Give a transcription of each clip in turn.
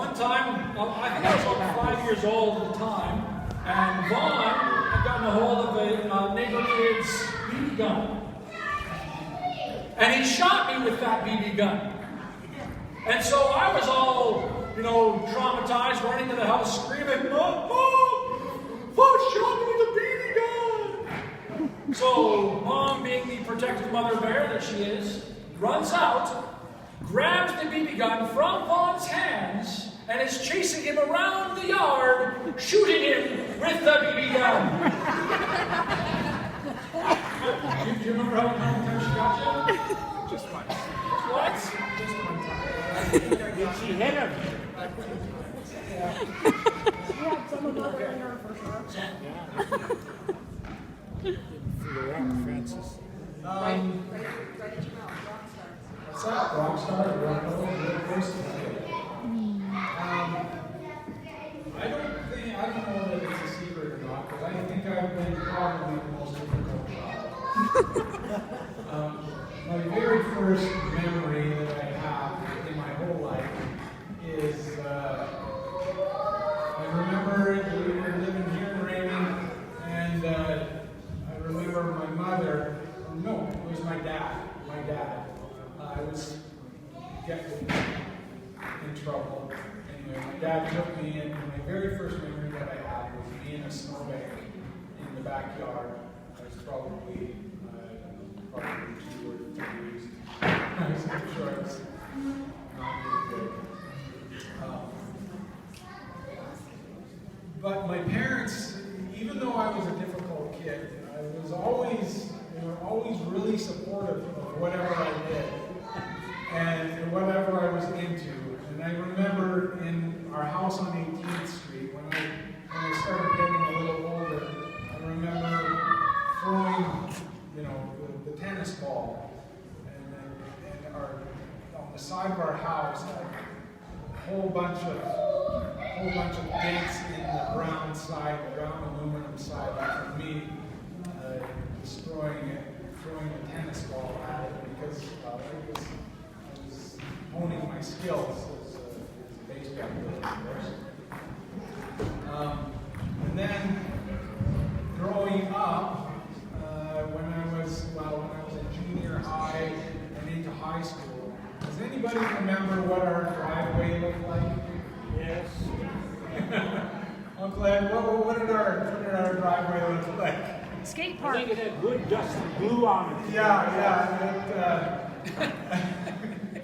one time, I think I was about 5 years old at the time, and Vaughn had gotten a hold of a neighbor kid's BB gun. And he shot me with that BB gun. And so I was all, traumatized, running to the house screaming, Mom, Vaughn shot me with a BB gun! So Mom, being the protective mother bear that she is, runs out, grabs the BB gun from Vaughn's hands, and is chasing him around the yard, shooting him with the BB gun. Do you remember how many times she got you? Just once. What? Just one time. She hit him. Yeah. She had some of her in her for sure. Yeah. Flew out, Francis. What's that? Rockstar or rock and roll? What voice did I get? I don't know that it's a secret or not, but I think I've been probably the most difficult child. My very first memory that I have in my whole life is I remember we were living here in Raymond, and I remember my mother, no, it was my dad. I was getting in trouble. Anyway, my dad took me in. My very first memory that I had was me in a snowbank in the backyard. I was probably 2 or 3 weeks. I was not sure I was not really good. But my parents, even though I was a difficult kid, I was always, they were always really supportive of whatever I did and whatever I was into. And I remember in our house on 18th Street, when I started getting a little older, I remember throwing, the tennis ball, and on the side of our house, a whole bunch of dents in the brown aluminum side, and for me throwing a tennis ball at it because I was honing my skills as a baseball player, of course. And then growing up, when I was in junior high and into high school, does anybody remember what our driveway looked like? Yes. Uncle Ed, what did our driveway look like? Skate I park. think it had good dust and glue on it. Yeah.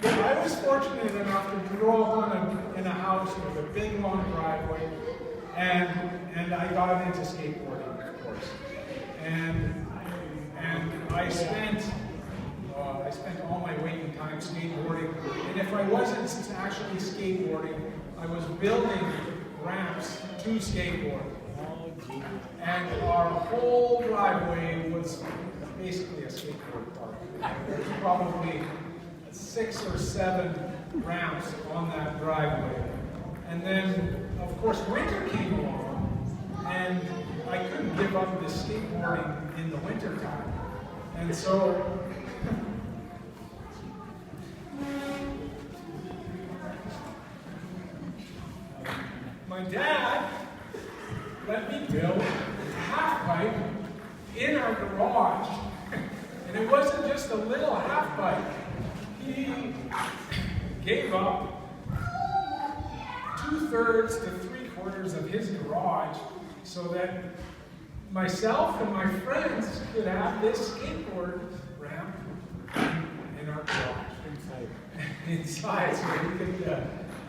I was fortunate enough to grow up in a house with a big long driveway, and I got into skateboarding, of course. And I spent all my waking time skateboarding. And if I wasn't actually skateboarding, I was building ramps to skateboard. And our whole driveway was basically a skateboard park. There was probably 6 or 7 ramps on that driveway. And then, of course, winter came along, and I couldn't give up the skateboarding in the winter time. And so, my dad let me build a half pipe in our garage. And it wasn't just a little half pipe. He gave up 2/3 to 3/4 of his garage so that myself and my friends could have this skateboard ramp in our garage. Inside, so we could,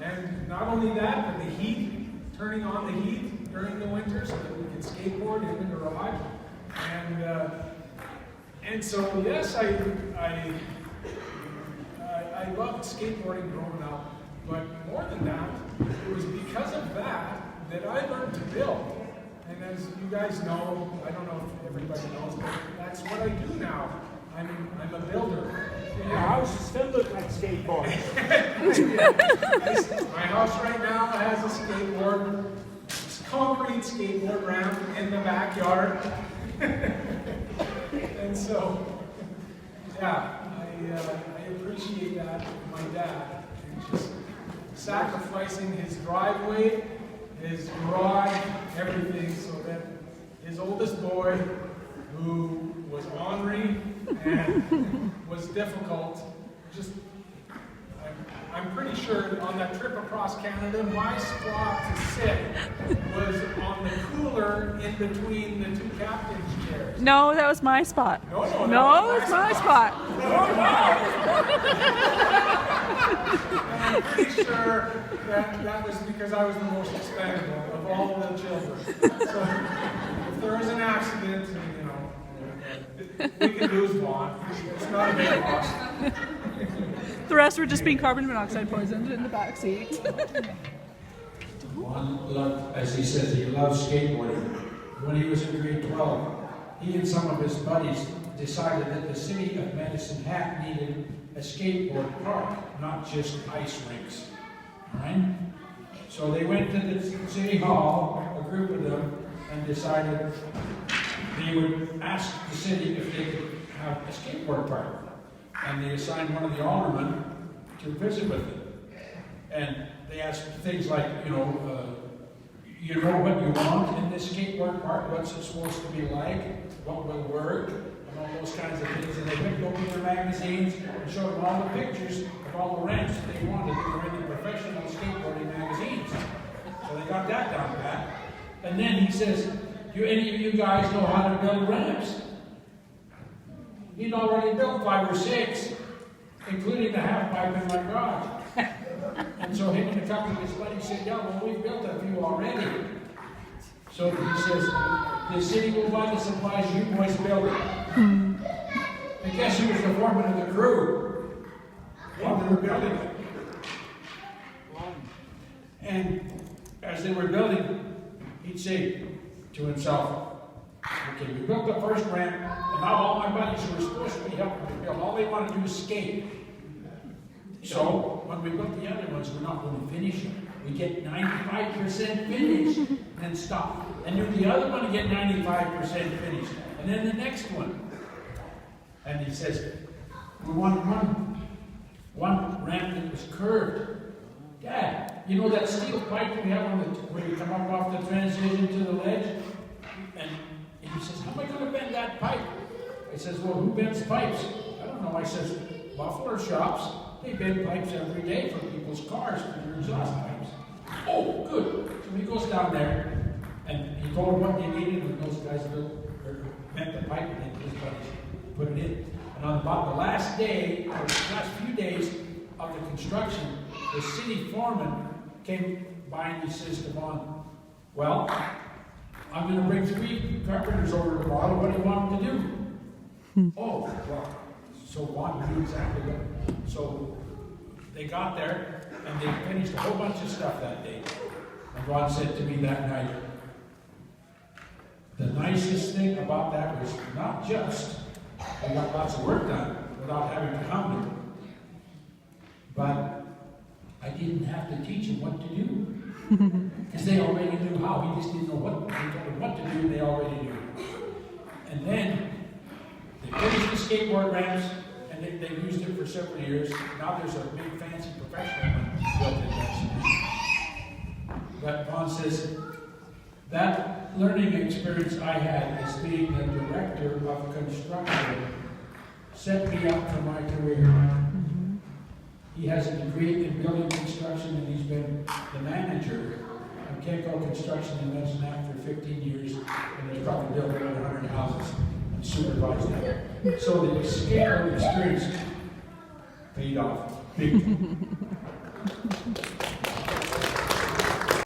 and not only that, but the heat, turning on the heat during the winter so that we could skateboard in the garage. And so, yes, I loved skateboarding growing up, but more than that, it was because of that I learned to build. And as you guys know, I don't know if everybody knows, but that's what I do now. I'm a builder. Your house still looks like skateboards. My house right now has a skateboard, concrete skateboard ramp in the backyard. And so, yeah, I appreciate that from my dad. He just sacrificing his driveway, his garage, everything, so that his oldest boy, who was ornery and was difficult, just, I'm pretty sure on that trip across Canada, my spot to sit was on the cooler in between the two captain's chairs. No, that was my spot. No, it's my spot. And I'm pretty sure that was because I was the most expendable of all the children. So if there is an accident, you know, we can lose one. It's not a big loss. The rest were just being carbon monoxide poisoned in the back seat. Juan loved, as he says, he loved skateboarding. When he was in grade 12, he and some of his buddies decided that the city of Medicine Hat needed a skateboard park, not just ice rinks. Right? So they went to the city hall, a group of them, and decided they would ask the city if they could have a skateboard park. And they assigned one of the aldermen to visit with them. And they asked things like, you know what you want in this skateboard park, what's it supposed to be like, what will work, and all those kinds of things. And they went open their magazines and showed them all the pictures of all the ramps that they wanted. They were in the professional skateboarding magazines. So they got that down pat. And then he says, do any of you guys know how to build ramps? He'd already built 5 or 6, including the half pipe in my garage. And so him and a couple of his buddies said, yeah, well, we've built a few already. So he says, the city will buy the supplies, you boys build it. I guess he was the foreman of the crew while they were building it. And as they were building, he'd say to himself, okay, we built the first ramp, and now all my buddies who were supposed to be helping me build, all they want to do is skate. So, when we built the other ones, we're not going to finish them. We get 95% finished, and then stop. And then the other one to get 95% finished, and then the next one. And he says, we want one ramp that was curved. Dad, you know that steel pipe we have on the, where you come up off the transition to the ledge? And he says, how am I going to bend that pipe? I says, well, who bends pipes? I don't know. I says, muffler shops. They bend pipes every day for people's cars for their exhaust pipes. Oh, good. So he goes down there, and he told him what they needed, and those guys bent the pipe, and then his buddies put it in. And on about the last day, or the last few days of the construction, the city foreman came by and he says to Vaughn, well, I'm going to bring 3 carpenters over to the bottom. What do you want them to do? Oh, well, so Vaughn knew exactly what. So they got there and they finished a whole bunch of stuff that day. And Vaughn said to me that night, the nicest thing about that was not just we got lots of work done without having to hum it, but I didn't have to teach them what to do. Because they already knew how. He just didn't know what. They told them what to do, they already knew. And then they finished the skateboard ramps, and they used it for several years. Now there's a big fancy professional one built in there. But Vaughn says, that learning experience I had as being the director of construction set me up for my career. He has a degree in building construction, and he's been the manager of Kenco Construction in Medicine Hat for 15 years, and has probably built over 100 houses and supervised them. So the skateboard experience paid off big time.